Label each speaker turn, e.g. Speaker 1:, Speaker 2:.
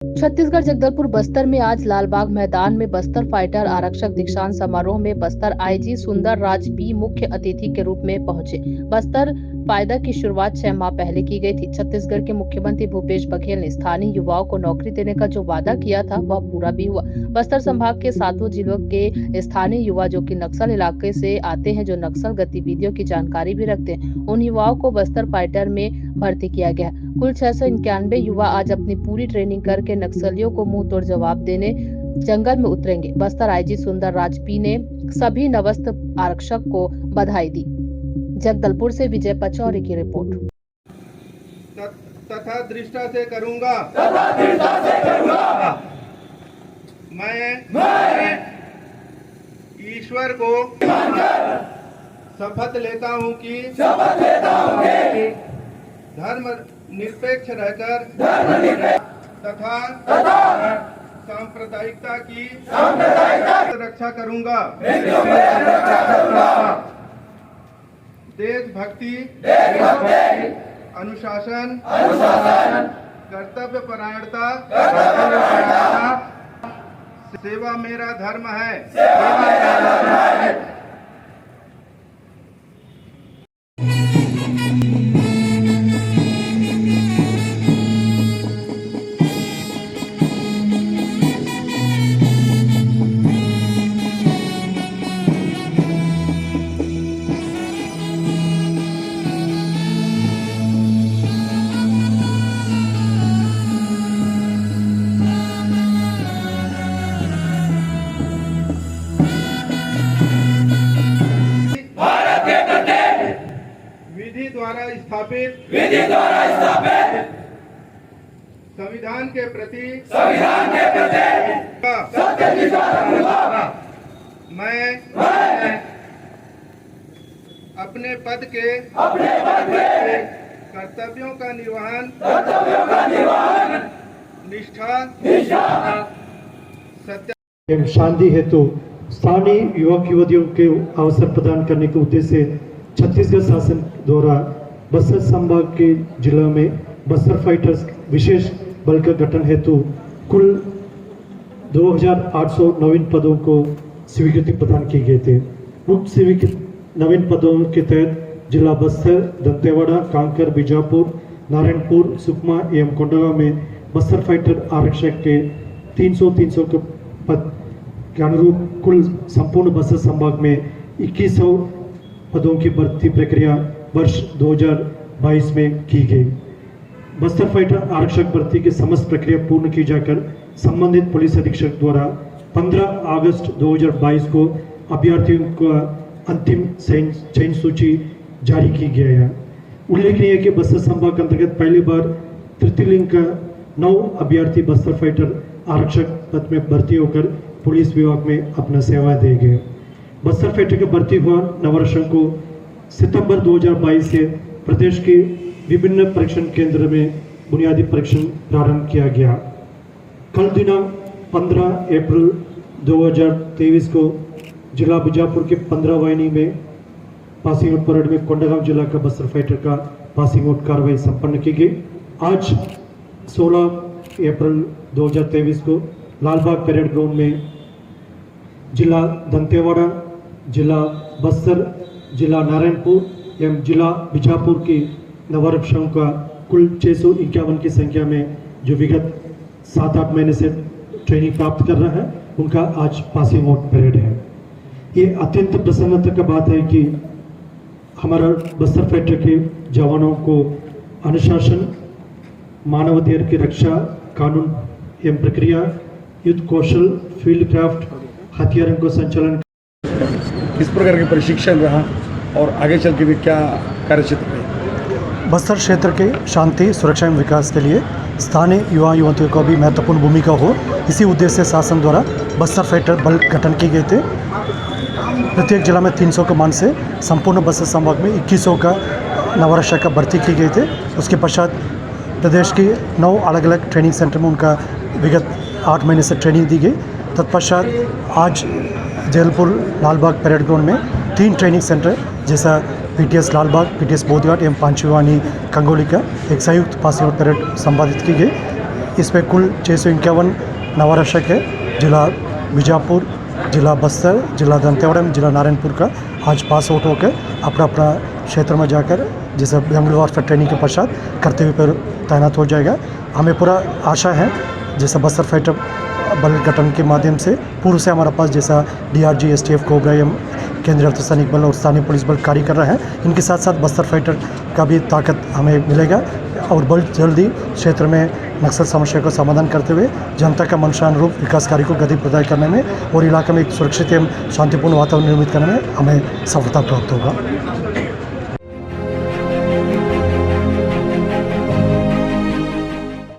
Speaker 1: छत्तीसगढ़ जगदलपुर बस्तर में आज लालबाग मैदान में बस्तर फाइटर आरक्षक दीक्षांत समारोह में बस्तर आईजी सुंदर राज पी मुख्य अतिथि के रूप में पहुंचे। बस्तर फायदा की शुरुआत 6 माह पहले की गई थी। छत्तीसगढ़ के मुख्यमंत्री भूपेश बघेल ने स्थानीय युवाओं को नौकरी देने का जो वादा किया था वह पूरा भी हुआ। बस्तर संभाग के 7 जिलों के स्थानीय युवा जो कि नक्सल इलाके से आते हैं, जो नक्सल गतिविधियों की जानकारी भी रखते हैं, उन युवाओं को बस्तर फाइटर में भर्ती किया गया। कुल 691 युवा आज अपनी पूरी ट्रेनिंग करके नक्सलियों को मुंह तोड़ जवाब देने जंगल में उतरेंगे। बस्तर आईजी सुंदर राज पी ने सभी नवस्त आरक्षक को बधाई दी। जगदलपुर से विजय पचौरी की रिपोर्ट।
Speaker 2: तथा दृष्टा से करूंगा मैं ईश्वर को शपथ लेता हूं कि धर्म निरपेक्ष रहकर तथा सांप्रदायिकता की रक्षा करूंगा। देशभक्ति, अनुशासन, कर्तव्य परायणता, सेवा मेरा धर्म है। विधि द्वारा स्थापित संविधान के प्रति मैं अपने पद के कर्तव्यों का निर्वहन निष्ठा सत्य
Speaker 3: एवं शांति हेतु स्थानीय युवक युवतियों के अवसर प्रदान करने के उद्देश्य से छत्तीसगढ़ शासन द्वारा बस्तर संभाग के जिलों में बस्तर फाइटर्स विशेष बल का गठन हेतु कुल 2800 नवीन पदों को स्वीकृति प्रदान की गए थे। उक्त स्वीकृत नवीन पदों के तहत जिला बस्तर, दंतेवाड़ा, कांकर, बीजापुर, नारायणपुर, सुकमा एवं कोंडागांव में बस्तर फाइटर आरक्षक के 300 के पद के अनुरूप कुल संपूर्ण बस्तर संभाग में 2100 पदों की भर्ती प्रक्रिया वर्ष 2022 में की गई। बस्तर फाइटर आरक्षक भर्ती की समस्त प्रक्रिया पूर्ण की जाकर संबंधित पुलिस अधीक्षक द्वारा 15 अगस्त 2022 को अभ्यर्थियों का अंतिम चयन सूची जारी की गई है। उल्लेखनीय है कि बस्तर संभाग के अंतर्गत पहली बार तृतीय लिंग का 9 अभ्यर्थी बस्तर फाइटर आरक्षक पद में भर्ती होकर पुलिस विभाग में अपना सेवा दे गए। बस्तर फाइटर के भर्ती हुआ नववर्षों को सितंबर 2022 से प्रदेश के विभिन्न परीक्षण केंद्र में बुनियादी परीक्षण प्रारंभ किया गया। कल दिनांक 15 अप्रैल 2023 को जिला बीजापुर के 15 वाहिनी में पासिंग आउट परेड में कोंडागांव जिला का बस्तर फाइटर का पासिंग आउट कार्रवाई संपन्न की गई। आज 16 अप्रैल 2023 को लालबाग परेड ग्राउंड में जिला दंतेवाड़ा, जिला बस्तर, जिला नारायणपुर एवं जिला बीजापुर की नववर्षों का कुल 651 की संख्या में जो विगत 7-8 महीने से ट्रेनिंग प्राप्त कर रहा है, उनका आज पासिंग आउट परेड है। ये अत्यंत प्रसन्नता का बात है कि हमारा बस्तर फाइटर के जवानों को अनुशासन, मानवाधिकार की रक्षा, कानून एवं प्रक्रिया, युद्ध कौशल, फील्ड क्राफ्ट, हथियारों को संचालन
Speaker 4: किस प्रकार के प्रशिक्षण रहा और आगे चल के भी क्या कार्यक्षेत्र है?
Speaker 3: बस्तर क्षेत्र के शांति, सुरक्षा एवं विकास के लिए स्थानीय युवा युवतियों को भी महत्वपूर्ण भूमिका हो, इसी उद्देश्य से शासन द्वारा बस्तर फाइटर बल गठन किए गए थे। प्रत्येक जिला में 300 के मान से संपूर्ण बस्तर संभाग में 2100 का नववर्ष का भर्ती की गई थे। उसके पश्चात प्रदेश के 9 अलग अलग ट्रेनिंग सेंटर में उनका विगत 8 महीने से ट्रेनिंग दी गई। तत्पश्चात आज जबलपुर लालबाग परेड ग्राउंड में 3 ट्रेनिंग सेंटर जैसा पीटीएस लालबाग, पीटीएस बोधघाट एवं पांचवानी कंगोली का एक संयुक्त पासिंग आउट परेड संपादित की गई।
Speaker 5: इसमें कुल 651 नवारक्षक है। जिला बीजापुर, जिला बस्तर, जिला दंतेवाड़ा, जिला नारायणपुर का आज पास आउट होकर अपना अपना क्षेत्र में जाकर जैसे जंगल वारफेयर ट्रेनिंग के पश्चात करते हुए पर तैनात हो जाएगा। हमें पूरा आशा है जैसा बस्तर फाइटर बल गठन के माध्यम से पूर्व से हमारे पास जैसा DRG, STF, कोबरा, केंद्रीय अर्धसैनिक बल और स्थानीय पुलिस बल कार्य कर रहे हैं, इनके साथ साथ बस्तर फाइटर का भी ताकत हमें मिलेगा और बहुत जल्दी क्षेत्र में नक्सल समस्या का समाधान करते हुए जनता का मंशानुरूप विकास कार्य को गति प्रदान करने में और इलाके में एक सुरक्षित एवं शांतिपूर्ण वातावरण निर्मित करने में हमें सफलता प्राप्त होगा।